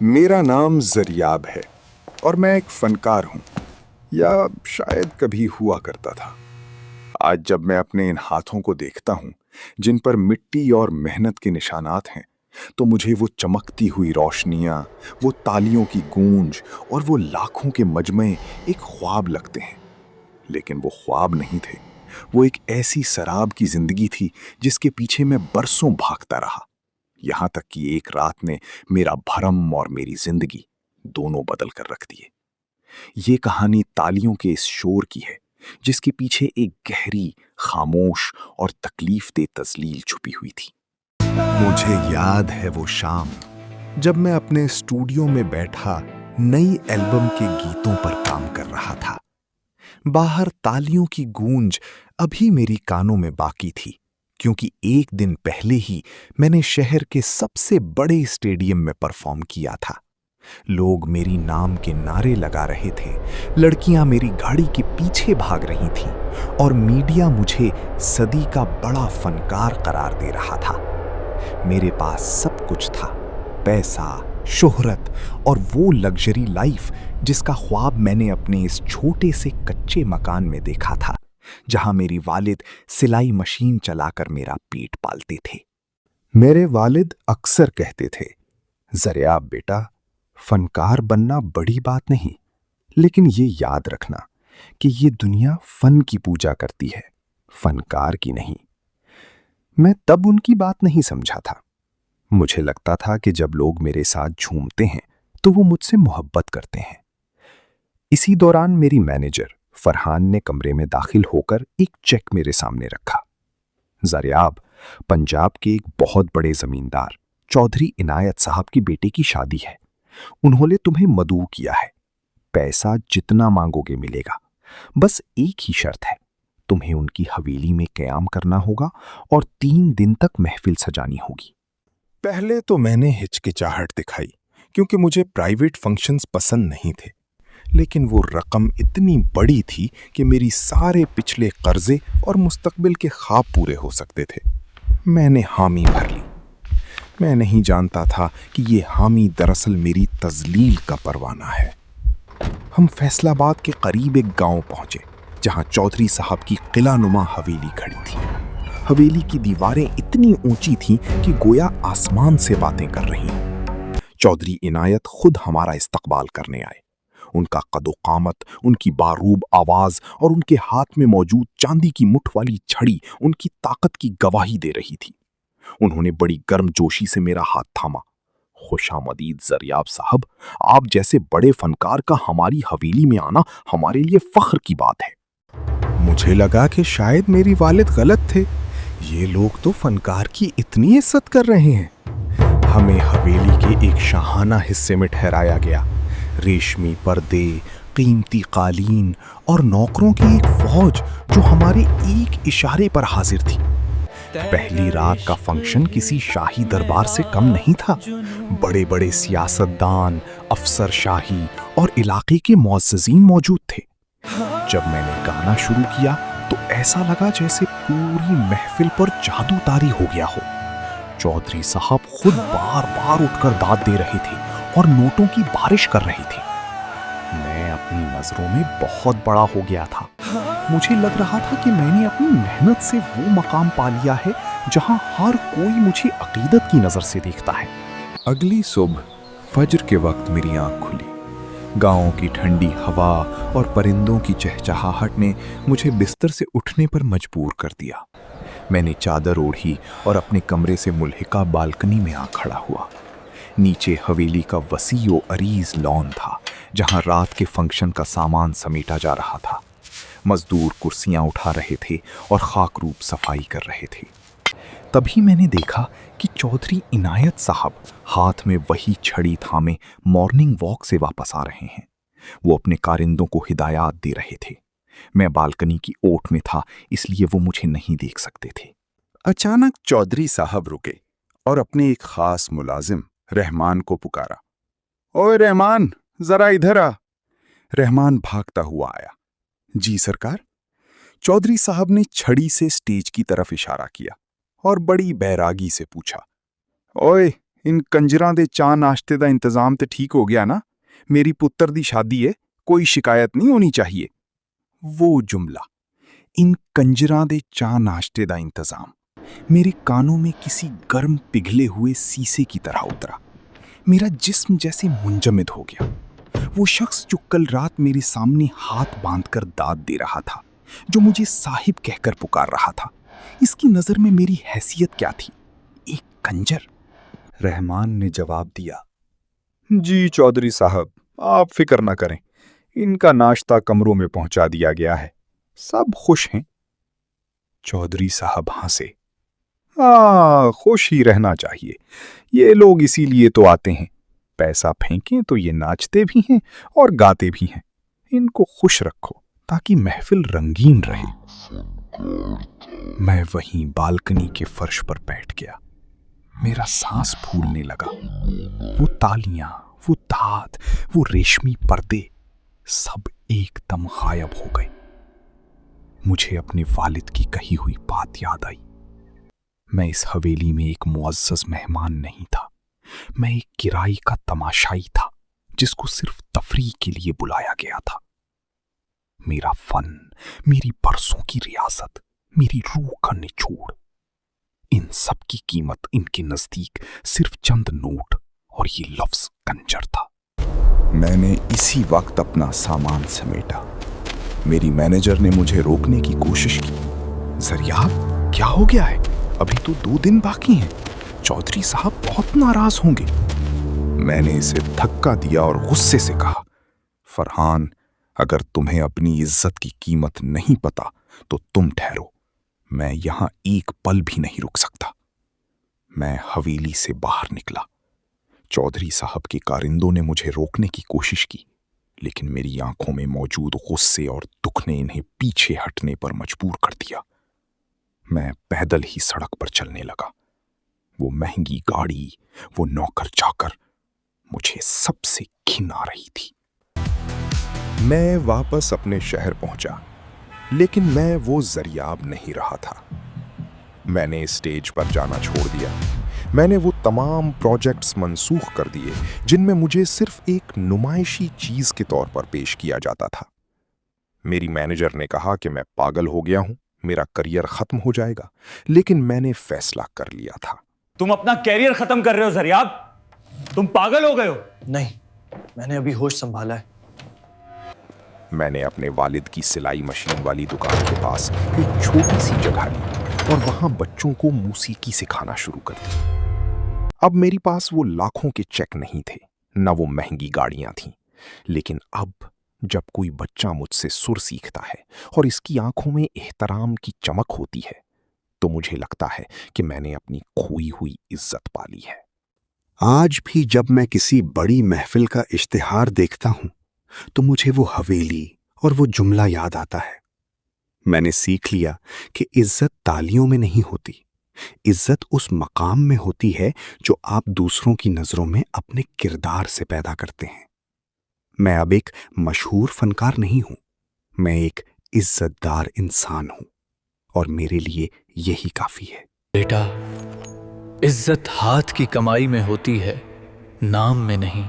मेरा नाम जरियाब है और मैं एक फनकार हूं, या शायद कभी हुआ करता था। आज जब मैं अपने इन हाथों को देखता हूं जिन पर मिट्टी और मेहनत के निशानात हैं, तो मुझे वो चमकती हुई रोशनियां, वो तालियों की गूंज और वो लाखों के मजमे एक ख्वाब लगते हैं। लेकिन वो ख्वाब नहीं थे, वो एक ऐसी शराब की जिंदगी थी जिसके पीछे मैं बरसों भागता रहा। यहां तक कि एक रात ने मेरा भरम और मेरी जिंदगी दोनों बदल कर रख दिए। ये कहानी तालियों के इस शोर की है जिसके पीछे एक गहरी, खामोश और तकलीफ दे तजलील छुपी हुई थी। मुझे याद है वो शाम जब मैं अपने स्टूडियो में बैठा नई एल्बम के गीतों पर काम कर रहा था। बाहर तालियों की गूंज अभी मेरी कानों में बाकी थी, क्योंकि एक दिन पहले ही मैंने शहर के सबसे बड़े स्टेडियम में परफॉर्म किया था। लोग मेरी नाम के नारे लगा रहे थे, लड़कियां मेरी गाड़ी के पीछे भाग रही थीं और मीडिया मुझे सदी का बड़ा फनकार करार दे रहा था। मेरे पास सब कुछ था, पैसा, शोहरत और वो लग्जरी लाइफ जिसका ख्वाब मैंने अपने इस छोटे से कच्चे मकान में देखा था, जहां मेरी वालिद सिलाई मशीन चलाकर मेरा पेट पालते थे। मेरे वालिद अक्सर कहते थे, ज़रियाब बेटा, फनकार बनना बड़ी बात नहीं, लेकिन ये याद रखना कि ये दुनिया फन की पूजा करती है, फनकार की नहीं। मैं तब उनकी बात नहीं समझा था। मुझे लगता था कि जब लोग मेरे साथ झूमते हैं तो वो मुझसे मोहब्बत करते हैं। इसी दौरान मेरी मैनेजर फरहान ने कमरे में दाखिल होकर एक चेक मेरे सामने रखा। ज़रियाब, पंजाब के एक बहुत बड़े जमींदार चौधरी इनायत साहब की बेटे की शादी है। उन्होंने तुम्हें मदऊ किया है। पैसा जितना मांगोगे मिलेगा, बस एक ही शर्त है, तुम्हें उनकी हवेली में क़याम करना होगा और 3 दिन तक महफिल सजानी होगी। पहले तो मैंने हिचकिचाहट दिखाई, क्योंकि मुझे प्राइवेट फंक्शंस पसंद नहीं थे। लेकिन वो रकम इतनी बड़ी थी कि मेरी सारे पिछले कर्जे और मुस्तकबिल के ख्वाब पूरे हो सकते थे। मैंने हामी भर ली। मैं नहीं जानता था कि ये हामी दरअसल मेरी तजलील का परवाना है। हम फैसलाबाद के करीब एक गांव पहुंचे, जहां चौधरी साहब की किलानुमा हवेली खड़ी थी। हवेली की दीवारें इतनी ऊंची थीं कि गोया आसमान से बातें कर रही। चौधरी इनायत खुद हमारा इस्तकबाल करने आए। उनका कदो-कामत, उनकी बारूब आवाज और उनके हाथ में मौजूद चांदी की मुठ वाली छड़ी उनकी ताकत की गवाही दे रही थी। उन्होंने बड़ी गर्मजोशी से मेरा हाथ थामा। खुशामदीद ज़रियाब साहब, आप जैसे बड़े फनकार का हमारी हवेली में आना हमारे लिए फख्र की बात है। मुझे लगा कि शायद मेरी वालिद गलत थे। ये लोग तो फनकार की इतनी इज्जत कर रहे हैं। हमें हवेली के एक शाहाना हिस्से में ठहराया गया। रेशमी पर्दे, कीमती कालीन और नौकरों की एक फौज जो हमारे एक इशारे पर हाजिर थी। पहली रात का फंक्शन किसी शाही दरबार से कम नहीं था। बड़े बड़े सियासतदान, अफसरशाही और इलाके के मुअज़्ज़िज़ीन मौजूद थे। जब मैंने गाना शुरू किया तो ऐसा लगा जैसे पूरी महफिल पर जादू तारी हो गया हो। चौधरी साहब खुद बार बार उठकर दाद दे रहे थे और नोटों की बारिश कर रहे थे। मैं अपनी नजरों में बहुत बड़ा हो गया था। मुझे लग रहा था कि मैंने अपनी मेहनत से वो मकाम पा लिया है जहां हर कोई मुझे अकीदत की नजर से देखता है। अगली सुबह फज्र के वक्त मेरी आंख खुली। गांव की ठंडी हवा और परिंदों की चहचहाहट ने मुझे बिस्तर से उठने पर मजबूर कर दिया। मैंने चादर ओढ़ी और अपने कमरे से मुल्हिका बालकनी में आ खड़ा हुआ। नीचे हवेली का वसी व अरीज लॉन था, जहां रात के फंक्शन का सामान समेटा जा रहा था। मजदूर कुर्सियां उठा रहे थे और खाकरूप सफाई कर रहे थे। तभी मैंने देखा कि चौधरी इनायत साहब हाथ में वही छड़ी थामे मॉर्निंग वॉक से वापस आ रहे हैं। वो अपने कारिंदों को हिदायत दे रहे थे। मैं बालकनी की ओट में था, इसलिए वो मुझे नहीं देख सकते थे। अचानक चौधरी साहब रुके और अपने एक खास मुलाजिम रहमान को पुकारा। ओए रहमान, जरा इधर आ। रहमान भागता हुआ आया। जी सरकार। चौधरी साहब ने छड़ी से स्टेज की तरफ इशारा किया और बड़ी बैरागी से पूछा, ओए, इन कंजरां दे चाह नाश्ते दा इंतजाम ते ठीक हो गया ना? मेरी पुत्तर दी शादी है, कोई शिकायत नहीं होनी चाहिए। वो जुमला, इन कंजरां दे चाह नाश्ते दा इंतजाम, मेरे कानों में किसी गर्म पिघले हुए शीशे की तरह उतरा। मेरा जिस्म जैसे मुंजमद हो गया। वो शख्स जो कल रात मेरे सामने हाथ बांधकर दाद दे रहा था, जो मुझे साहिब कहकर पुकार रहा था, इसकी नजर में मेरी हैसियत क्या थी? एक कंजर। रहमान ने जवाब दिया, जी चौधरी साहब, आप फिक्र ना करें, इनका नाश्ता कमरों में पहुंचा दिया गया है, सब खुश हैं। चौधरी साहब हंसे। खुश ही रहना चाहिए, ये लोग इसीलिए तो आते हैं। पैसा फेंकें तो ये नाचते भी हैं और गाते भी हैं। इनको खुश रखो ताकि महफिल रंगीन रहे। मैं वहीं बालकनी के फर्श पर बैठ गया। मेरा सांस फूलने लगा। वो तालियां, वो दाद, वो रेशमी पर्दे, सब एकदम गायब हो गए। मुझे अपने वालिद की कही हुई बात याद आई। मैं इस हवेली में एक मुअज़्ज़ज़ मेहमान नहीं था, मैं एक किराए का तमाशाई था जिसको सिर्फ तफरीह के लिए बुलाया गया था। मेरा फन, मेरी बरसों की रियासत, मेरी रूह का निचोड़, इन सब की कीमत इनके नजदीक सिर्फ चंद नोट और ये लफ्ज कंजर था। मैंने इसी वक्त अपना सामान समेटा। मेरी मैनेजर ने मुझे रोकने की कोशिश की। ज़रियाब, क्या हो गया है? अभी तो 2 दिन बाकी हैं। चौधरी साहब बहुत नाराज होंगे। मैंने इसे धक्का दिया और गुस्से से कहा, फरहान, अगर तुम्हें अपनी इज्जत की कीमत नहीं पता तो तुम ठहरो, मैं यहां एक पल भी नहीं रुक सकता। मैं हवेली से बाहर निकला। चौधरी साहब के कारिंदों ने मुझे रोकने की कोशिश की, लेकिन मेरी आंखों में मौजूद गुस्से और दुख ने इन्हें पीछे हटने पर मजबूर कर दिया। मैं पैदल ही सड़क पर चलने लगा। वो महंगी गाड़ी, वो नौकर चाकर, मुझे सबसे घिन आ रही थी। मैं वापस अपने शहर पहुंचा, लेकिन मैं वो ज़रियाब नहीं रहा था। मैंने स्टेज पर जाना छोड़ दिया। मैंने वो तमाम प्रोजेक्ट्स मनसूख कर दिए जिनमें मुझे सिर्फ एक नुमाइशी चीज के तौर पर पेश किया जाता था। मेरी मैनेजर ने कहा कि मैं पागल हो गया हूं, मेरा करियर खत्म हो जाएगा, लेकिन मैंने फैसला कर लिया था। तुम अपना कैरियर खत्म कर रहे हो ज़रियाब? तुम पागल हो गए हो? नहीं, मैंने अभी होश संभाला है। मैंने अपने वालिद की सिलाई मशीन वाली दुकान के पास एक छोटी सी जगह ली और वहां बच्चों को मौसीकी सिखाना शुरू कर दी। अब मेरे पास वो लाखों के चेक नहीं थे, न वो महंगी गाड़ियां थीं, लेकिन अब जब कोई बच्चा मुझसे सुर सीखता है और इसकी आंखों में एहतराम की चमक होती है, तो मुझे लगता है कि मैंने अपनी खोई हुई इज्जत पा ली है। आज भी जब मैं किसी बड़ी महफिल का इश्तिहार देखता हूं तो मुझे वो हवेली और वो जुमला याद आता है। मैंने सीख लिया कि इज्जत तालियों में नहीं होती, इज्जत उस मकाम में होती है जो आप दूसरों की नजरों में अपने किरदार से पैदा करते हैं। मैं अब एक मशहूर फनकार नहीं हूं, मैं एक इज्जतदार इंसान हूं, और मेरे लिए यही काफी है। बेटा, इज्जत हाथ की कमाई में होती है, नाम में नहीं।